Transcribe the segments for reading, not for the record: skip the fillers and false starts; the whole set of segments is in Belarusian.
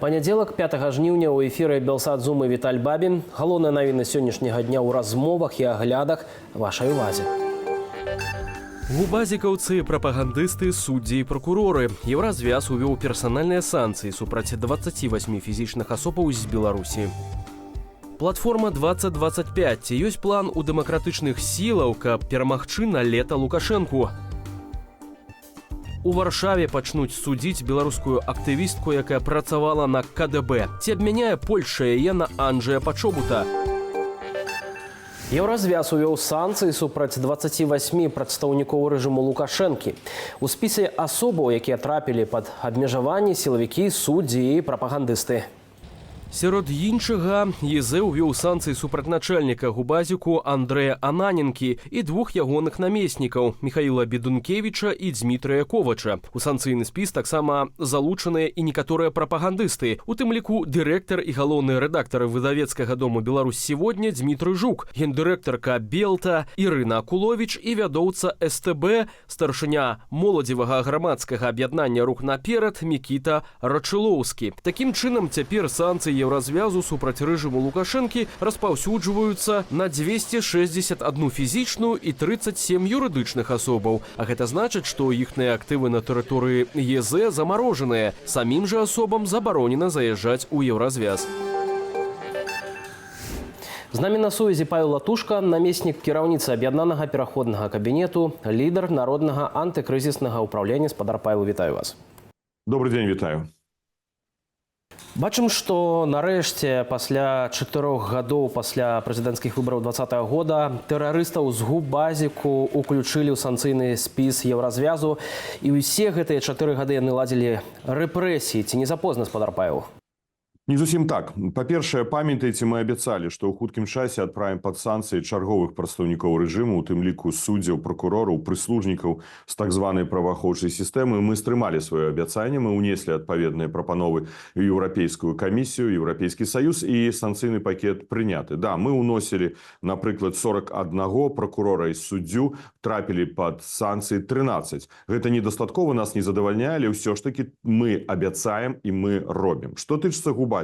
Панядзелак 5 жніўня ў эфіры Белсат-Зумы Віталь Бабін. Галоўныя навіны сённяшняга дня ў размовах і аглядах вашай увазе. Губазікаўцы, прапагандысты, суддзі і пракуроры. Еўразвяз увёў персанальныя санкцыі супраць 28 фізічных асобаў з Беларусі. Платформа 2025. Ці ёсць план у дэмакратычных сілаў, каб перамагчы на лета Лукашэнку? У Варшаве пачнуць судзіць беларускую актывістку, якая працавала на КДБ. Ці абмяняе Польшча яе на Анджэя Пачобута? Еўразвяз увёў санкцыі супраць 28 прадстаўнікоў рэжыму Лукашэнкі. У спісе асобаў, якія трапілі пад абмежаванні, сілавікі, суддзі і прапагандысты. Сярод іншага, ЕЗ увёў санкцыі супраць начальніка губазіку Андрэя Ананенкі і двух ягоных намеснікаў Михаіла Бедункевіча і Дзмітрыя Ковача. У санкцыйны спіс таксама залучаныя і некаторыя прапагандысты, у тым ліку дырэктар і галоўны рэдактар выдавецкага дому «Беларусь сегодня» Дзмітрый Жук, гендырэктарка Белта Ірына Акуловіч і вядоўца СТБ, старшыня моладзевага грамадскага аб'яднання «Рух наперад» Мікіта Рачылоўскі. Такім чынам, цяпер санкцыі Еўразвязу супраць рэжыму Лукашэнкі распаўсюджваюцца на 261 фізічную і 37 юрыдычных асобаў. А гэта значыць, што іхныя актывы на тэрыторыі ЕЗ замарожаныя. Самім жа асобам забаронена заязджаць у Еўразвяз. З намі на сувязі Павел Латушка, намеснік кіраўніцы аб'яднанага пераходнага кабінету, лідар народнага антыкрызіснага ўпраўлення. Спадар Павел, вітаю вас. Добрый дзень, вітаю. Бачым, што нарэшце пасля 4 гадоў пасля прэзідэнцкіх выбараў 2020 года тэрарыстаў з губазіку уключылі ў санкцыйны спіс Еўразвязу, і ўсе гэтыя 4 гады яны ладзілі рэпрэсіі. Ці не запозна, спадар Павел? Не зусім так. Па-першае, памятаеце, мы абяцалі, што ў хуткім часе адправім пад санкцыі чарговых прадстаўнікоў рэжыму, у тым ліку суддзяў, пракурораў, прыслужнікаў з так званай праваахоўчай сістэмы. Мы стрымалі сваё абяцанне, мы ўнеслі адпаведныя прапановы ў Еўрапейскую камісію, Еўрапейскі саюз, і санкцыйны пакет прыняты. Да, мы ўносілі, напрыклад, 41 пракурора і суддзю, трапілі пад санкцыі 13. Гэта недастаткова, нас не задавальняе, але ўсё ж такі мы абяцаем і мы робім. Што тычыцца губазіка.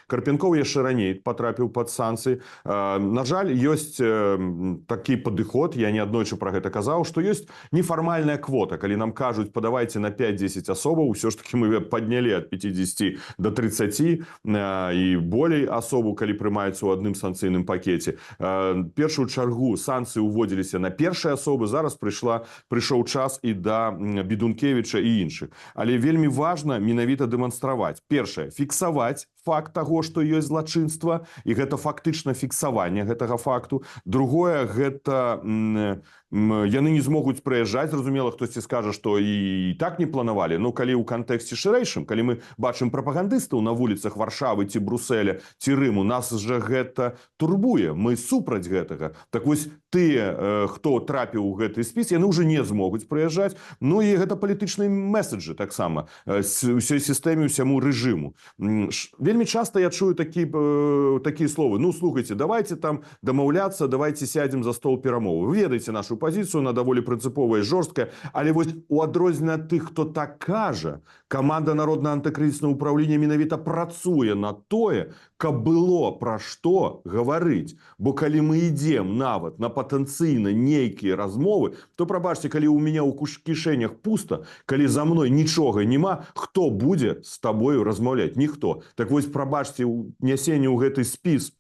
Карпенков яшчэ раней потрапіў пад санкцыі. На жаль, ёсць такі падыход, я неаднойчы пра гэта казаў, што ёсць нефармальная квота. Калі нам кажуць, падавайце на 5-10 асобаў, усё ж такі мы паднялі ад 50 до 30 і болей асобу, калі прымаюцца ў адным санкцыйным пакеце. Першую чаргу санкцыі ўводзіліся на першыя асобы, зараз прыйшоў час і да Бедункевіча і іншых. Але вельмі важна менавіта дэманстраваць. Першае, фіксаваць факт таго, што ёсць злачынства, і гэта фактычна фіксаванне гэтага факту. Другое, гэта яны не змогуць прыязджаць. Зразумела, хтосьці скажа, што і так не планавалі. Но калі ў кантэксце шырэйшым, калі мы бачым прапагандыстаў на вуліцах Варшавы ці Брусэля ці Рыму, нас жа гэта турбуе. Мы супраць гэтага. Так вось, тыя, хто трапіў у гэты спіс, яны ўжо не змогуць прыязджаць. Ну і гэта палітычныя меседжы таксама ўсёй сістэме, ўсяму рэжыму. Вельмі часто я чую такія словы. Ну, слухайте, давайте там дамаўляцца, давайте сядзем за стол перамовы. Вы ведаеце нашу пазіцыю, она даволі прынцыповая і жорсткая, але вось у адрозненне ад тых, хто так кажа, каманда народнага антыкрызіснага ўпраўлення менавіта працуе на тое, каб было пра што гаварыць. Бо калі мы ідзем нават на патэнцыйна нейкія размовы, то, прабачце, калі ў мяне ў кішэнях пуста, калі за мной нічога няма, хто будзе з табою размаўляць? Ніхто. Так вось, прабачце, нясенне ў гэты спіс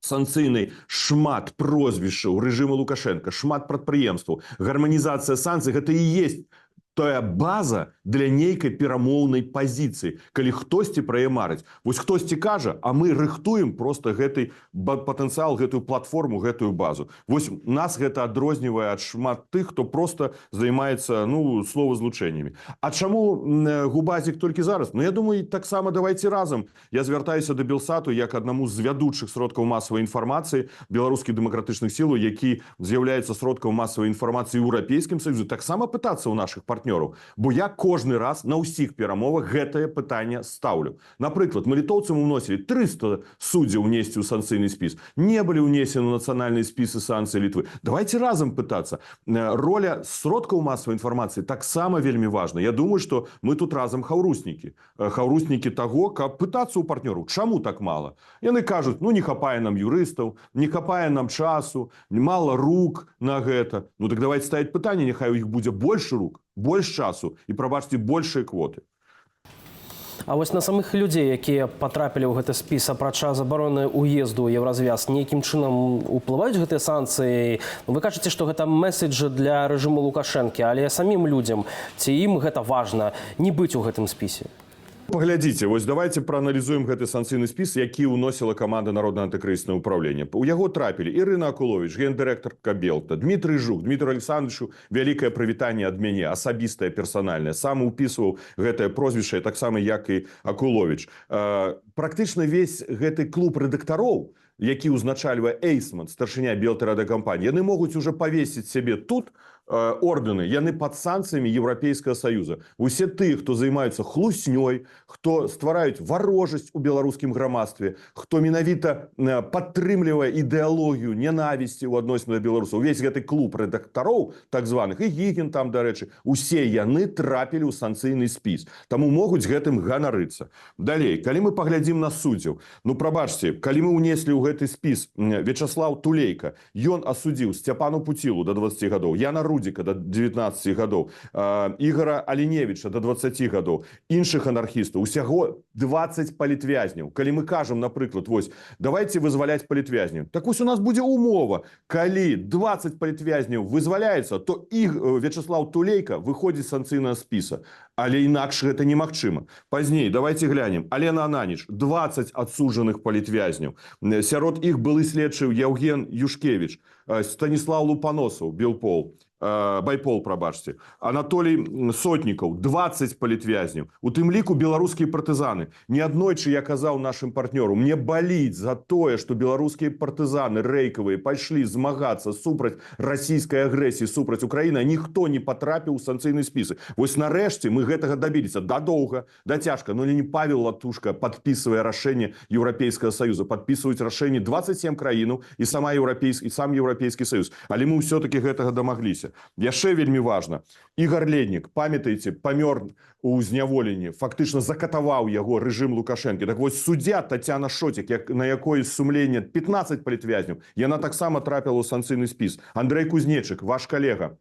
санкцыйнай шмат прозвішчаў рэжыму Лукашэнка, шмат прадпрыемстваў, гарманізацыя санкцый, гэта і есть тая база для нейкай перамоўнай пазіцыі. Калі хтосьці пра яе марыць, вось хтосьці кажа, а мы рыхтуем проста гэты патэнцыял, гэтую платформу, гэтую базу. Вось нас гэта адрознівае ад шмат тых, хто проста займаецца, ну, словазлучэннямі. А чаму губазік толькі зараз? Ну, я думаю, таксама давайце разам. Я звяртаюся да Белсату як аднаму з вядучых сродкаў масавай інфармацыі беларускіх дэмакратычных сілаў, які з'яўляецца сродкам масавай інфармацыі ў Еўрапейскім саюзе, таксама пытацца ў нашых партнёраў. партнёраў, бо я кожны раз на ўсіх перамовах гэтае пытанне стаўлю. Напрыклад, мы літоўцам уносілі 300 суддзяў унесці ў санкцыйны спіс, не былі ўнесены ў нацыянальныя спісы санкцый Літвы. Давайте разам пытацца. Роля сродкаў масавай інфармацыі таксама вельмі важна. Я думаю, што мы тут разам хаўруснікі. Хаўруснікі таго, каб пытацца ў партнёраў, чаму так мала? Яны кажуць, ну не хапае нам юрыстаў, не хапае нам часу, мала рук на гэта. Ну так давайте ставіць пытанне, няхай у іх будзе больш рук, больш часу і, прабачце, большыя квоты. А вось на самых людзей, якія патрапілі ў гэты спіс, апрача забароны ўезду ў Еўразвяз, нейкім чынам уплываюць гэтыя санкцыі? Вы кажаце, што гэта месседж для рэжыму Лукашэнкі, але самім людзям, ці ім гэта важна не быць у гэтым спісе? Паглядзіце, вось давайте прааналізуем гэты санкцыйны спіс, які ўносіла каманда Народнага антыкрызіснага ўпраўлення. У яго трапілі Ірына Акуловіч, гендырэктарка Белта, Дмітрый Жук, Дмітру Александровичу вялікае прывітанне ад мяне, асабістае, персанальнае. Сам упісваў гэтае прозвішча, таксама як і Акуловіч. Практычна весь гэты клуб рэдактароў, які ўзначальвае Эйсман, старшыня Белтарадакампаніі, яны могуць уже павесіць сябе тут ордэны, яны пад санкцыямі Еўрапейскага Саюза. Усе тыя, хто займаюцца хлуснёй, хто ствараюць варожасць у беларускім грамадстве, хто менавіта падтрымлівае ідэалогію ненавісці ў адносінах да беларусаў. Увесь гэты клуб рэдактароў, так званых, і Гігін там, дарэчы, усе яны трапілі ў санкцыйны спіс. Таму могуць гэтым ганарыцца. Далей, калі мы паглядзім на суддзяў, ну прабачце, калі мы ўнеслі ў гэты спіс Вячаслаў Тулейка, ён асудзіў Сцяпану Пуцілу да 20 гадоў, Яна Рудзіка да 19 гадоў, Ігора Аліневіча да 20 гадоў, іншых анархістаў, усяго 20 палітвязняў. Калі мы кажам, напрыклад, вось, давайте вызваляць палітвязняў. Так вось у нас будзе умова. Калі 20 палітвязняў вызваляецца, то Вячаслаў Тулейка выходзіць з санкцыйнага спіса. Але інакш гэта немагчыма. Пазней, давайте глянем. Алена Ананіч, 20 адсуджаных палітвязняў. Сярод іх былы следчы Яўген Юшкевіч, Станіслаў Лупаносаў, Белпол, Байпол, прабачце, Анатолій Сотнікаў, 20 палітвязняў. У тым ліку беларускія партызаны. Неаднойчы я казаў нашым партнёру, мне баліць за тое, што беларускія партызаны рэйкавыя пайшлі змагацца супраць расійскай агрэсіі, супраць Украіны, а ніхто не патрапіў у санкцыйныя спісы. Вось нарэшце мы гэтага дабіліся. Да доўга, да цяжка, но не Павел Латушка падпісвае рашэнне Еўрапейскага Саюза, падпісваюць рашэнне 27 краінаў і сам Еўрапейскі Саюз. Але мы ўсё-такі гэтага дамагліся. Яшчэ вельмі важна. Ігор Леднік, памятаеце, памёр у зняволенні, фактычна закатаваў яго рэжым Лукашэнкі. Так вось суддзя Тацяна Шотік, на якой сумлення 15 палітвязняў, яна таксама трапіла ў санкцыйны спіс. Андрэй Кузнечык, ваш калега,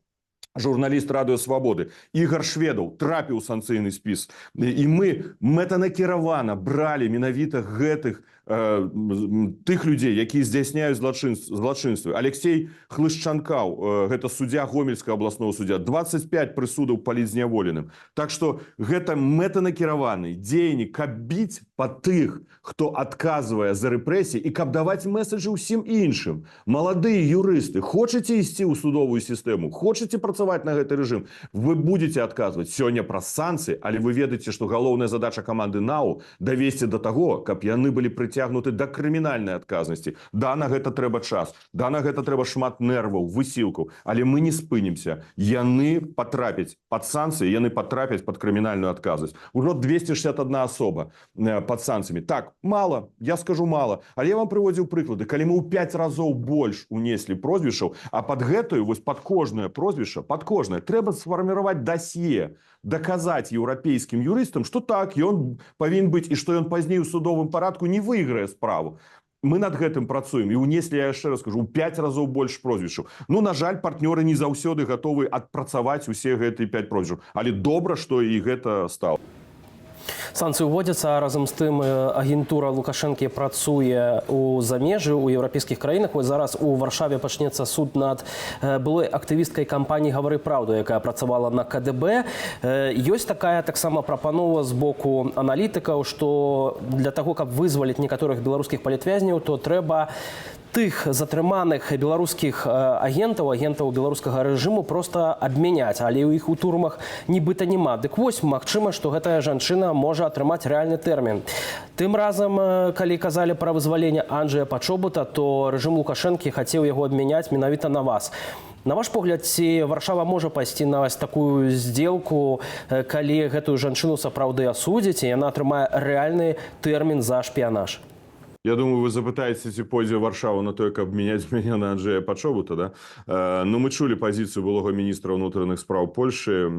журналіст Радыё Свабоды, Ігор Шведаў трапіў у санкцыйны спіс. І мы мэтанакіравана бралі менавіта гэтых тых людзей, якія здзяйсняюць злачынствы. Алексей Хлышчанкаў, гэта суддзя Гомельскага абласнога суддзя, 25 прысудаў палітзняволеным. Так што гэта мэтанакіраваны дзеянні, каб біць па тых, хто адказвае за рэпрэсіі, і каб даваць месседжы ўсім іншым. Маладыя юрысты, хочаце ісці ў судовую сістэму, хочаце працаваць на гэты рэжым, вы будзеце адказваць сёння праз санкцыі, але вы ведаеце, што галоўная задача каманды НАУ давесці да таго, каб яны былі прыцягнуты да крымінальнай адказнасці. Да, на гэта трэба час, да, на гэта трэба шмат нерваў, высілкаў, але мы не спынімся. Яны патрапяць пад санкцыі, яны патрапяць пад крымінальную адказнасць. Ужо 261 асоба пад санкцыямі. Так, мала, я скажу мала, але я вам прыводзіў прыклады. Калі мы ў 5 разоў больш унеслі прозвішчаў, а пад гэтую, вось пад кожнае прозвішча, пад кожнае, трэба сфарміраваць дасье, даказаць еўрапейскім юрыстам, што так, ён павінен быць і што ён пазней у судовым парадку не выйграе справу. Мы над гэтым працуем і унеслі, я яшчэ раз кажу, ў 5 разоў больш прозвішчаў. Ну, на жаль, партнёры не заўсёды гатовы адпрацаваць усе гэтыя 5 прозвішчаў. Але добра, што і гэта стала. Санкцыі ўводзяцца, разам з тым агентура Лукашэнкі працуе ў замежжы, у еўрапейскіх краінах. Вось зараз у Варшаве пачнецца суд над былой актывісткай кампаніі «Гавары праўду», якая працавала на КДБ. Ёсць такая таксама прапанова з боку аналітыкаў, што для таго, каб вызваліць некаторых беларускіх палітвязняў, то трэба тых затрыманых беларускіх агентаў беларускага рэжыму проста абмяняць, але ў іх у турмах нібыта няма. Дык вось, магчыма, што гэтая жанчына можа можа атрымаць рэальны тэрмін. Тым разам, калі казалі пра вызваленне Анджэя Пачобута, то рэжым Лукашэнкі хацеў яго абмяняць менавіта на вас. На ваш погляд, ці Варшава можа пайсці на такую сделку, калі гэтую жанчыну сапраўды асудзіць, і яна атрымае рэальны тэрмін за шпіянаж? Я думаю, вы запытаеце, ці пойдзе Варшава на тое, каб мяняць мяне на Анджэя Пачобута, да? Ну, мы чулі пазіцыю былога міністра ўнутраных спраў Польшы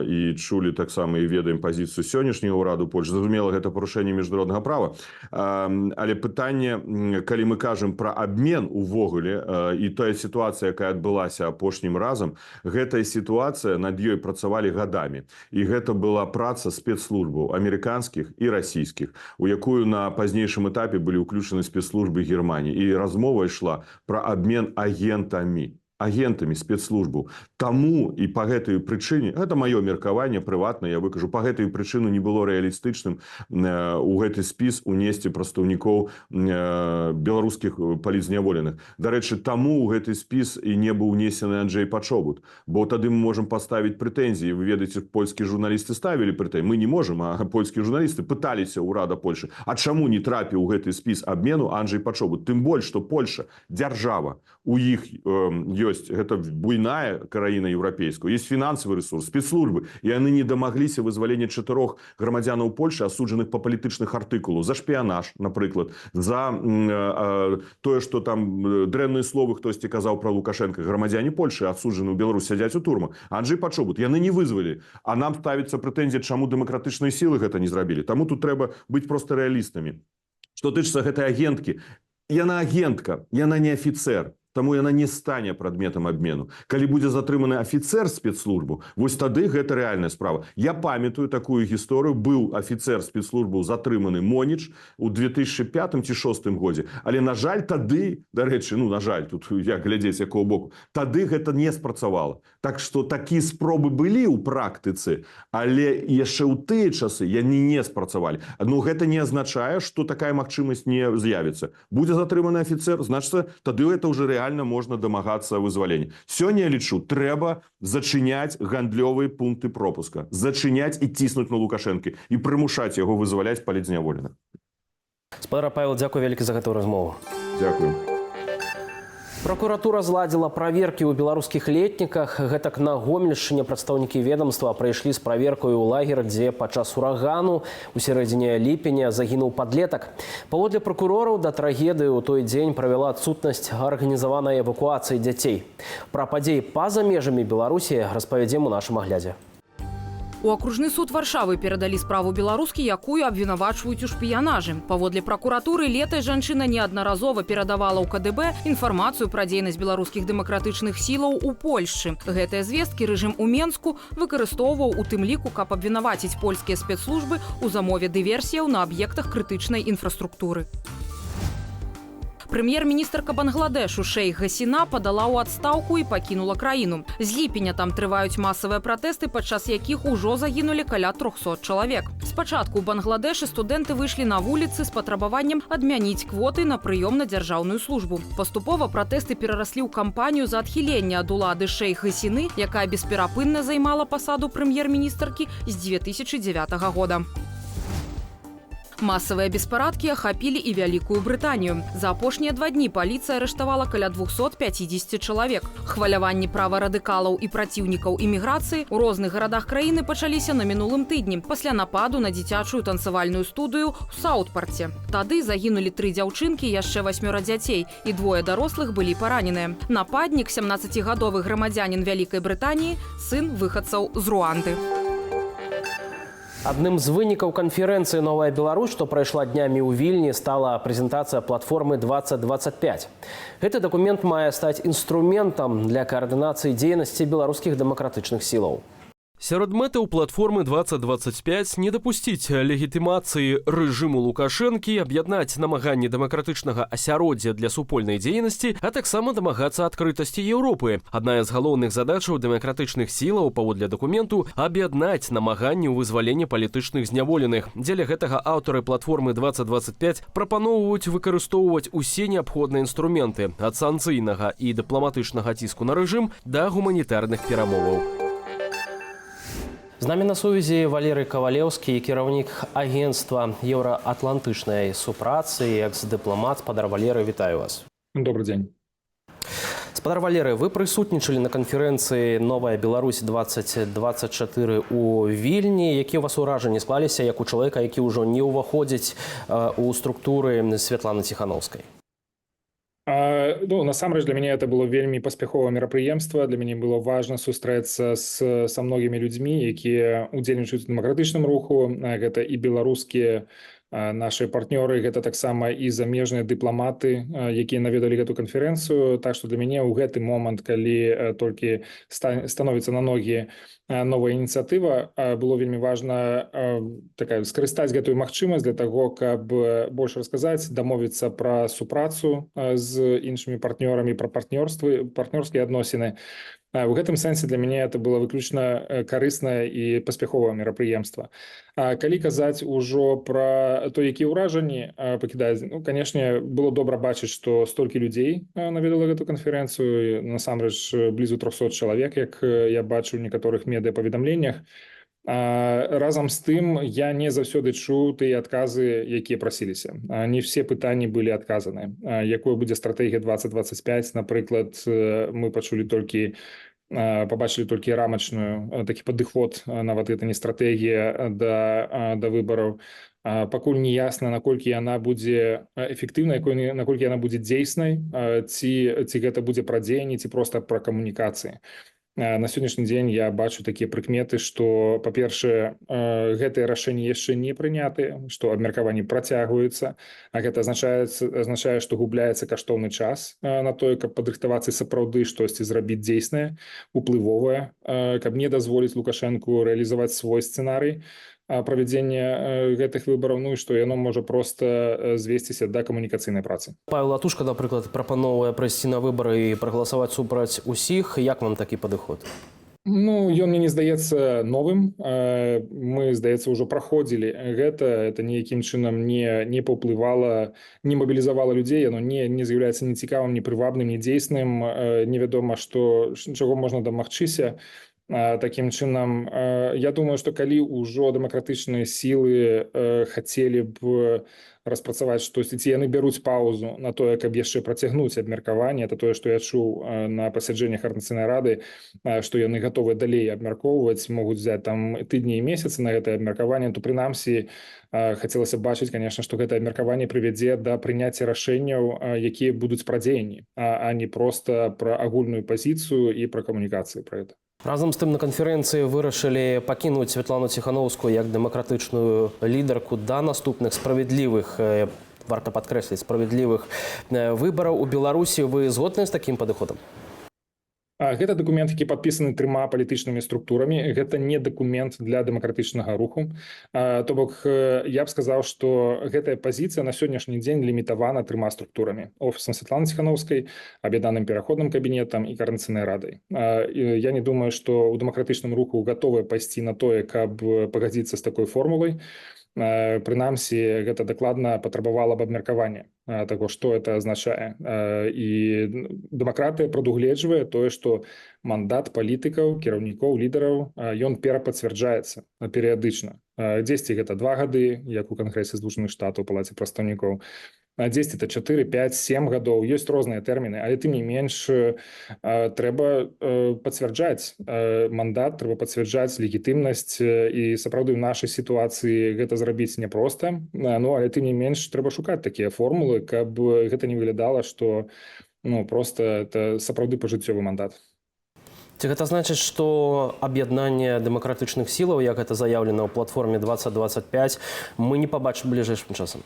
і чулі таксама і ведаем пазіцыю сённяшняга ўраду Польшы. Зразумела, гэта парушэнне міжнароднага права. Але пытанне, калі мы кажам пра абмен увогуле, і тая сітуацыя, якая адбылася апошнім разам, гэтая сітуацыя, над ёй працавалі гадамі. І гэта была праца спецслужбаў амерыканскіх і расійскіх, у якую на пазнейшым этапе былі уключены спецслужбы Германии. И размова шла про обмен агентами спецслужбаў. Таму і па гэтай прычыне, гэта маё меркаванне прыватна, я выкажу, па гэтай прычыну не было рэалістычным у гэты спіс унесці прадстаўнікоў беларускіх палітзняволеных. Дарэчы, таму ў гэты спіс і не быў унесены Анджэй Пачобут, бо тады мы можам паставіць прэтэнзіі. Вы ведаеце, польскія журналісты ставілі прэтэнзіі. Мы не можам, а польскія журналісты пыталіся ўрада Польшы, а чаму не трапіў у гэты спіс абмену Анджэй Пачобут? Тым больш, што Польша, дзяржава, у іх ёсць, гэта буйная краіна еўрапейская, есть фінансавы рэсурс, спецслужбы, і яны не дамагліся вызвалення 4 грамадзянаў Польшы, асуджаных па палітычных артыкулах, за шпіянаж, напрыклад, за тое, што там дрэнныя словы хтосьці казаў пра Лукашенка. Грамадзяне Польшы, асуджаны ў Беларусі, сядзяць у турмах. Анджэй Пачобут, яны не вызвалі, а нам ставіцца прэтэнзія, чаму дэмакратычныя сілы гэта не зрабілі. Таму тут трэба быць проста рэалістамі. Што тычыцца гэтай агенткі, яна агентка, яна не афіцэр. Таму яна не стане прадметам абмену. Калі будзе затрыманы афіцэр спецслужбу, вось тады гэта рэальная справа. Я памятаю такую гісторыю. Быў афіцэр спецслужбу затрыманы Моніч у 2005 ці 2006 годзе. Але, на жаль, тады, дарэчы, на жаль, тут як глядзець якого боку, тады гэта не спрацавала. Так што такія спробы былі ў практыцы, але яшчэ ў тыя часы яны не спрацавалі. Но гэта не азначае, што такая магчымасць не з'явіцца. Будзе затрыманы афіцэр, значыцца, тады гэта ўжо рэальна можна дамагацца вызвалення. Сёння, я лічу, трэба зачыняць гандлёвыя пункты пропуска, зачыняць і ціснуць на Лукашэнкі і прымушаць яго вызваляць палітзняволеных. Спадар Павел, дзякуй вялікі за гэтую размову. Дзякуй. Прокуратура зладзіла праверкі ў беларускіх летніках. Гэтак на Гомельшчыне прадстаўнікі ведомства прыйшлі з праверкаю ў лагер, дзе падчас урагану у сярэдзіне ліпеня загінуў падлетак. Паводле прокурораў, да трагедыі ў той дзень правяла адсутнасць арганізаванай эвакуацыі дзяцей. Пра падзеі па-за межамі Беларусі распавядзем у нашым аглядзе. У акружны суд Варшавы перадалі справу беларускі, якую абвінавачваюць у шпіянажы. Паводле пракуратуры, летась жанчына неаднаразова перадавала ў КДБ інфармацыю пра дзейнасць беларускіх дэмакратычных сілаў у Польшчы. Гэтыя звесткі рэжым у Менску выкарыстоўваў у тым ліку, каб абвінаваціць польскія спецслужбы ў замове дыверсіяў на аб'ектах крытычнай інфраструктуры. Прэм'ер-міністрка Бангладешу Шейх Гасіна падала ў адстаўку і пакінула краіну. З ліпеня там трываюць масавыя пратэсты, падчас якіх ужо загінулі каля 300 чалавек. Спачатку ў Бангладэшы студэнты выйшлі на вуліцы з патрабаваннем адмяніць квоты на прыём на дзяржаўную службу. Паступова пратэсты перараслі ў кампанію за адхіленне ад улады Шейх Гасіны, якая бесперапынна займала пасаду прэм'ер-міністркі з 2009 года. Масавыя беспарадкі ахапілі і Вялікую Брытанію. За апошнія 2 дні паліцыя арыштавала каля 250 чалавек. Хваляванні права радыкалаў і праціўнікаў іміграцыі ў розных гарадах краіны пачаліся на мінулым тыдні, пасля нападу на дзіцячую танцавальную студыю ў Саутпарце. Тады загінулі 3 дзяўчынкі, яшчэ 8 дзяцей, і 2 дарослых былі параненыя. Нападнік, 17-гадовы грамадзянін Вялікай Брытаніі, сын выхадцаў з Руанды. Адным з вынікаў канферэнцыі «Новая Беларусь», што прайшла днямі ў Вільні, стала прэзентацыя платформы 2025. Гэты дакумент мае стаць інструментам для каардынацыі дзейнасці беларускіх дэмакратычных сілаў. Сярод мэтаў платформы 2025 не дапусціць легітымацыі рэжыму Лукашэнкі, аб'яднаць намаганні дэмакратычнага асяроддзя для супольнай дзейнасці, а таксама дамагацца адкрытасці Еўропы. Адна з галоўных задачаў дэмакратычных сілаў, паводле дакументу, аб'яднаць намаганні ў вызваленні палітычных зняволеных. Дзеля гэтага аўтары платформы 2025 прапаноўваюць выкарыстоўваць усе неабходныя інструменты ад санкцыйнага і дыпламатычнага ціску на рэжым да гуманітарных перамоваў. З намі на сувязі Валерый Кавалеўскі, кіраўнік агентства еўраатлантычнай супрацы, экс-дыпламат. Спадар Валерый, вітаю вас. Добрый день. Спадар Валерый, вы прысутнічалі на канферэнцыі «Новая Беларусь-2024» у Вільні. Які ў вас уражанні склаліся, як у чалавека, які ўжо не ўваходзіць у структуры Святланы Ціхановскай? Насамрэч, для мяне это было вельмі паспяховае мерапрыемства. Для мяне было важна сустрэцца са многімі людзьмі, якія удзельнічаюць у дэмакратычным руху. Гэта і беларускія наши партнёры, гэта таксама і замежныя дыпламаты, якія наведалі гэту канферэнцыю. Так што для мяне ў гэты момант, калі толькі становіцца на ногі новая ініцыятыва, было вельмі важна скарыстаць гэтую магчымасць для таго, каб больш расказаць, дамовіцца пра супрацу з іншымі партнёрамі, пра партнёрскія адносіны. У гэтым сэнсе для мяне это было выключна карыснае і паспяховае мерапрыемства. Калі казаць ужо пра то, якія ўражанні пакідаюць, канешне, было добра бачыць, што столькі людзей наведала гэту канферэнцыю, насамрэч блізу 300 чалавек, як я бачу ў некаторых медыапаведамленнях. Разам з тым, я не заўсёды чуў тыя адказы, якія прасіліся. Не все пытанні былі адказаны. Якой будзе стратэгія 2025, напрыклад, мы побачили толькі рамачную, такі падыход, нават гэта не стратэгія да выбараў. Пакуль не ясна, наколькі яна будзе эфектыўнай, наколькі яна будзе дзейснай, ці гэта будзе пра дзеянні, ці проста пра камунікацыі. На сённяшні дзень я бачу такія прыкметы, што, па-першае, гэтыя рашэнні яшчэ не прынятыя, што абмеркаванні працягваюцца, а гэта азначае, што губляецца каштоўны час на тое, каб падрыхтавацца сапраўды штосьці зрабіць дзейснае, уплывовае, каб не дазволіць Лукашэнку рэалізаваць свой сцэнарый правядзення гэтых выбараў, і што яно можа проста звесціся да камунікацыйнай працы. Павел Латушка, напрыклад, прапановвае прайсці на выбары і прагаласаваць супраць усіх. Як вам такі падыход? Ён мне не здаецца новым. Мы, здаецца, ўжо праходзілі гэта. Это ніякім чынам не паўплывала, не мабілізавала людзей. Яно не з'яўляецца ні цікавым, ні прывабным, ні дзейсным. Невядома, чаго можна дамагчыся. Такім чынам, я думаю, што калі ўжо дэмакратычныя сілы хацелі б распрацаваць штосьці, ці яны бяруць паўзу на тое, каб яшчэ працягнуць абмеркаванне, это тое, што я чуў на пасяджэннях Коордынацыйнай рады, што яны гатовы далей абмяркоўваць, могуць взяць там тыдні і месяцы на гэтае абмеркаванне, то прынамсі хацелася бачыць, конечно, што гэтае абмеркаванне прывядзе да прыняцця рашэнняў, якія будуць пра дзеянні, а не проста пра агульную пазіцыю і пра камунікацыі пра гэта. Разам з тым на канферэнцыі вырашылі пакінуць Святлану Ціхановскую як дэмакратычную лідарку да наступных справядлівых, варта падкрэсліць, справядлівых выбараў у Беларусі. Вы згодныя з такім падыходам? Гэта дакумент, які падпісаны 3 палітычнымі структурамі. Гэта не дакумент для дэмакратычнага руху. То бок, я б сказаў, што гэтая пазіцыя на сённяшні дзень лімітавана 3 структурамі: офісам Святланы Ціхановскай, аб'яднаным пераходным кабінетам і Коордынацыйнай радай. Я не думаю, што ў дэмакратычным руху гатовыя пайсці на тое, каб пагадзіцца з такой формулай. Прынамсі, гэта дакладна патрабавала б абмеркавання таго, што это азначае. І дэмакратыя прадугледжвае тое, што мандат палітыкаў, кіраўнікоў, лідараў, ён перапацвярджаецца перыядычна. Дзесьці гэта 2 гады, як у Кангрэсе Злучаных Штатаў, Палаце прадстаўнікоў. Дзесьці это 4, 5, 7 гадоў. Ёсць розныя тэрміны, але тым не менш трэба пацвярджаць мандат, трэба пацвярджаць легітымнасць, і сапраўды ў нашай сітуацыі гэта зрабіць няпроста. Але тым не менш трэба шукаць такія формулы, каб гэта не выглядала, што проста это сапраўды пажыццёвы мандат. Ці гэта значыць, што аб'яднанне дэмакратычных сілаў, як гэта заяўлена ў платформе 2025, мы не пабачым бліжэйшым часам?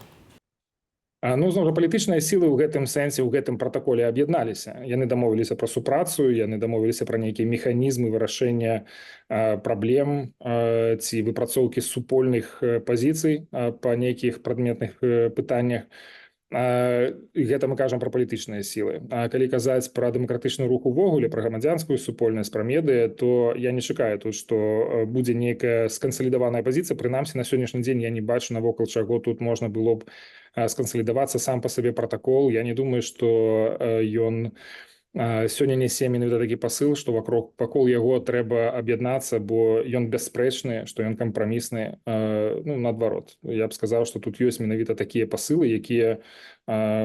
Зноў жа, палітычныя сілы ў гэтым сэнсе, ў гэтым пратаколе аб'ядналіся. Яны дамовіліся пра супрацу, яны дамовіліся пра нейкія механізмы вырашэння праблем ці выпрацоўкі супольных пазіцый па нейкіх прадметных пытаннях. Гэта мы кажам пра палітычныя сілы. Калі казаць пра дэмакратычны рух увогуле, пра грамадзянскую супольнасць, пра медыа, то я не чакаю тут, што будзе нейкая скансалідаваная пазіцыя. Прынамсі, на сённяшні дзень я не бачу, навокал чаго тут можна было б скансалідавацца. Сам па сабе пратакол, я не думаю, што ён сёння нясе менавіта такі пасыл, што вакол яго трэба аб'яднацца, бо ён бясспрэчны, што ён кампрамісны. Ну, наадварот, я б сказаў, што тут ёсць менавіта такія пасылы, якія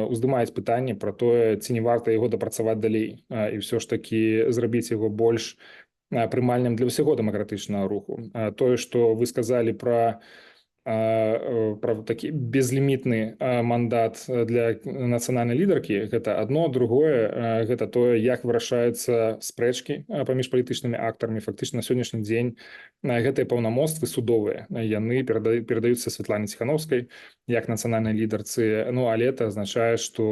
уздымаюць пытанне пра тое, ці не варта яго дапрацаваць далей і ўсё ж такі зрабіць яго больш прымальным для ўсяго дэмакратычнага руху. Тое, што вы сказалі пра такі безлімітны мандат для нацыянальнай лідаркі, гэта адно, другое, гэта тое, як вырашаюцца спрэчкі паміж палітычнымі актарамі. Фактычна на сённяшні дзень гэтыя паўнамоцтвы судовыя, яны перадаюцца Святлане Ціхановскай як нацыянальнай лідарцы, ну, але это азначае, што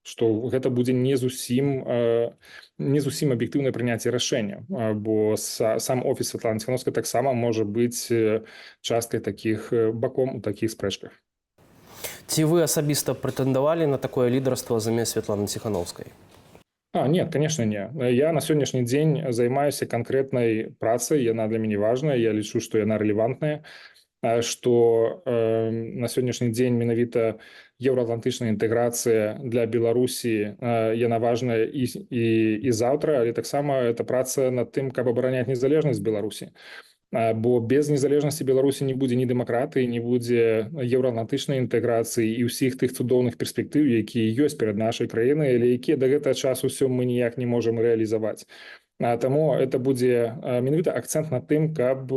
гэта будзе не зусім аб'ектыўнае прыняцце рашэння, бо сам офіс Святланы Ціхановскай таксама можа быць часткай такіх баком у такіх спрэчках. Ці вы асабіста прэтэндавалі на такое лідарства замест Святланы Ціхановскай? Нет, конечно, не. Я на сённяшні дзень займаюся канкрэтнай працай, яна для мяне важная, я лічу, што яна рэлевантная, што на сённяшні дзень менавіта еўраатлантычная інтэграцыя для Беларусі, яна важная і заўтра, але таксама это праца над тым, каб абараняць незалежнасць Беларусі. Бо без незалежнасці Беларусі не будзе ні дэмакратыі, не будзе еўраатлантычнай інтэграцыі і ўсіх тых цудоўных перспектыў, якія ёсць перад нашай краінай, але якія да гэтага часу ўсё мы ніяк не можам рэалізаваць. Таму это будзе менавіта акцэнт на тым, каб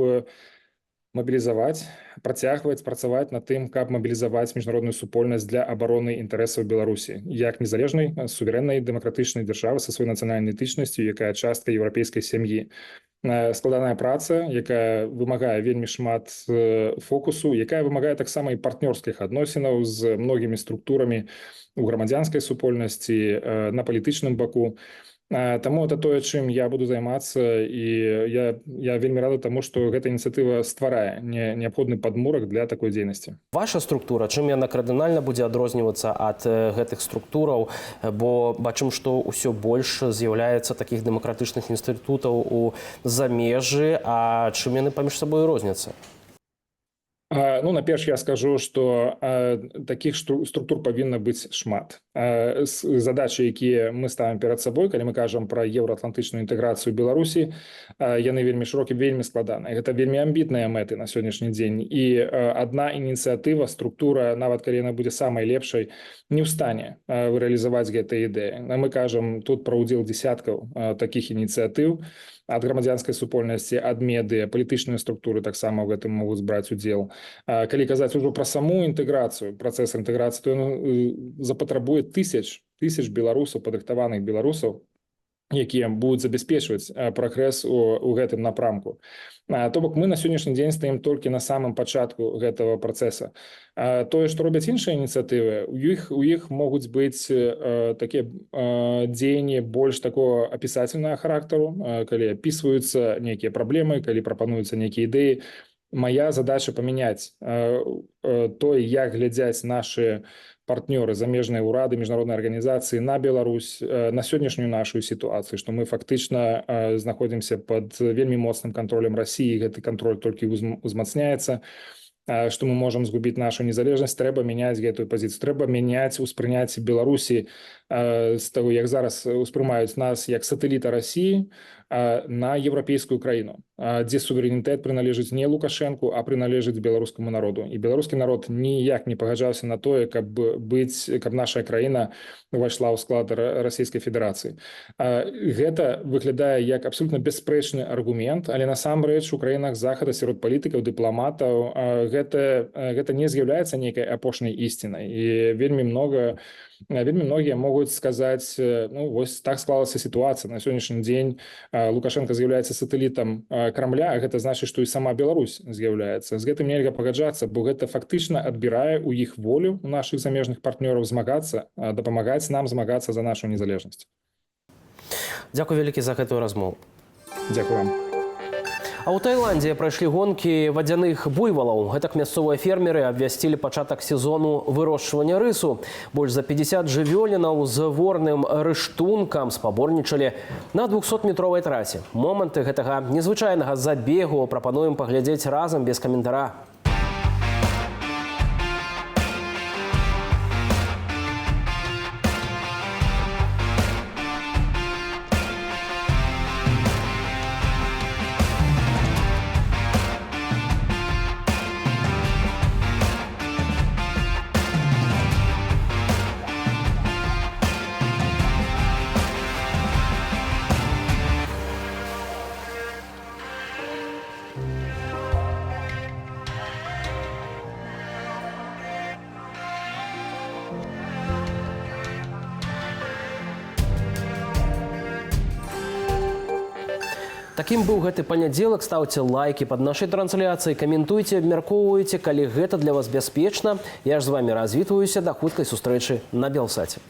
мабілізаваць, працягваць працаваць над тым, каб мабілізаваць міжнародную супольнасць для абароны інтарэсаў Беларусі як незалежнай, суверэннай, дэмакратычнай дзяржавы са сваёй нацыянальнай ідэнтычнасцю, якая частка еўрапейскай сям'і. Складаная праца, якая вымагае вельмі шмат фокусу, якая вымагае таксама і партнёрскіх адносінаў з многімі структурамі у грамадзянскай супольнасці, на палітычным баку. Таму это тое, чым я буду займацца, і я вельмі рады таму, што гэта ініцыятыва стварае неабходны падмурак для такой дзейнасці. Ваша структура, чым яна кардынальна будзе адрознівацца ад гэтых структураў, бо бачым, што ўсё больш з'яўляецца такіх дэмакратычных інстытутаў у замежжы, а чым яны паміж сабой розняцца? Ну, наперш я скажу, што такіх структур павінна быць шмат. Задачы, якія мы ставім перад сабой, калі мы кажам пра еўраатлантычную інтэграцыю Беларусі, яны вельмі шырокія, вельмі складаныя. Гэта вельмі амбітныя мэты на сённяшні дзень. І адна ініцыятыва, структура, нават калі яна будзе самай лепшай, не ў стане рэалізаваць гэтыя ідэі. Мы кажам тут пра ўдзел дзесяткаў такіх ініцыятыў ад грамадзянскай супольнасці, ад медыа, палітычныя структуры таксама ў гэтым могуць браць удзел. Калі казаць ужо пра саму інтэграцыю, працэс інтэграцыі, то ён запатрабуе тысяч беларусаў, падрыхтаваных беларусаў, якія будуць забяспечваць прагрэс у гэтым напрамку. То бок мы на сённяшні дзень стаім толькі на самым пачатку гэтага працэса. Тое, што робяць іншыя ініцыятывы, у іх могуць быць такія дзеянні больш такого апісательнага характару, калі апісваюцца нейкія праблемы, калі прапануюцца нейкія ідэі. Моя задача памяняць тое, як глядзяць нашы партнёры, замежныя ўрады, міжнародныя арганізацыі на Беларусь, на сённяшнюю нашу сітуацыю, што мы фактычна знаходзімся пад вельмі моцным кантролем Расіі, гэты кантроль толькі узмацняецца, што мы можам згубіць нашу незалежнасць. Трэба мяняць гэтую пазіцыю, трэба мяняць успрыняцце Беларусі з таго, як зараз успрымаюць нас як сатэліта Расіі, на еўрапейскую краіну, дзе суверэнітэт прыналежыць не Лукашэнку, а прыналежыць беларускаму народу. І беларускі народ ніяк не пагаджаўся на тое, каб наша краіна увайшла ў склад Расійскай Федэрацыі. Гэта выглядае як абсолютна бясспрэчны аргумент, але насамрэч у краінах захада сярод палітыкаў, дыпламатаў гэта не з'яўляецца нейкай апошняй ісцінай. І вельмі многія могуць сказаць, ну вось так склалася сітуацыя. На сённяшні дзень Лукашенко з'яўляецца сатэлітам Крамля, а гэта значыць, што і сама Беларусь з'яўляецца. З гэтым нельга пагаджацца, бо гэта фактычна адбірае ў іх волю, у нашых замежных партнёраў змагацца, дапамагаць нам змагацца за нашу незалежнасць. Дзякуй вялікі за гэтую размову. Дзякуй вам. А ў Таіландзе прайшлі гонкі вадзяных буйвалаў. Гэтак мясцовыя фермеры абвясцілі пачатак сезону вырошчвання рысу. Больш за 50 жывёлінаў з ворным рыштункам спаборнічалі на 200-метровай трасе. Моманты гэтага незвычайнага забегу прапануем паглядзець разам без каментара. Таким быў гэты панядзелак. Ставьте лайки под нашей трансляцией, комментуйте, абмяркоўвайце, калі гэта для вас бяспечна. Я ж з вами развітваюся. До хуткай сустрэчы на Белсаце.